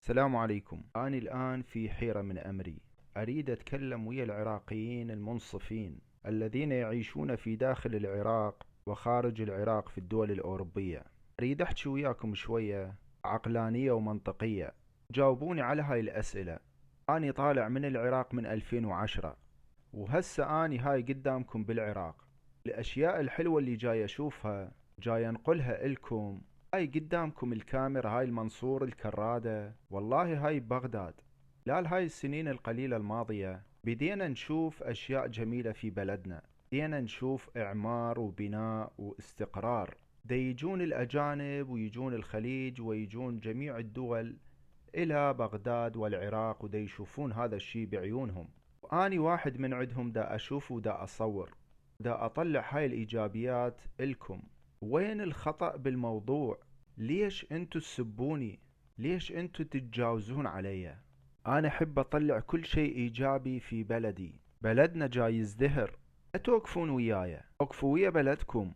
السلام عليكم. أنا الآن في حيرة من أمري. أريد أتكلم ويا العراقيين المنصفين الذين يعيشون في داخل العراق وخارج العراق في الدول الأوروبية. أريد أحكي وياكم شوية عقلانية ومنطقية. جاوبوني على هاي الأسئلة. أنا طالع من العراق من 2010، وهسه أني هاي قدامكم بالعراق. الأشياء الحلوة اللي جاي أشوفها جاي أنقلها إلكم. هاي قدامكم الكاميرا، هاي المنصور الكرادة، والله هاي بغداد. خلال هاي السنين القليلة الماضية بدينا نشوف أشياء جميلة في بلدنا. بدينا نشوف إعمار وبناء واستقرار. دا يجون الأجانب ويجون الخليج ويجون جميع الدول إلى بغداد والعراق، ودا يشوفون هذا الشي بعيونهم. وأني واحد من عندهم، دا أشوف ودا أصور، دا أطلع هاي الإيجابيات إلكم. وين الخطأ بالموضوع؟ ليش انتو تسبوني؟ ليش انتو تتجاوزون علي؟ أنا أحب أطلع كل شيء إيجابي في بلدي. بلدنا جاي يزدهر. لا توقفون وياي، وقفوا ويا بلدكم.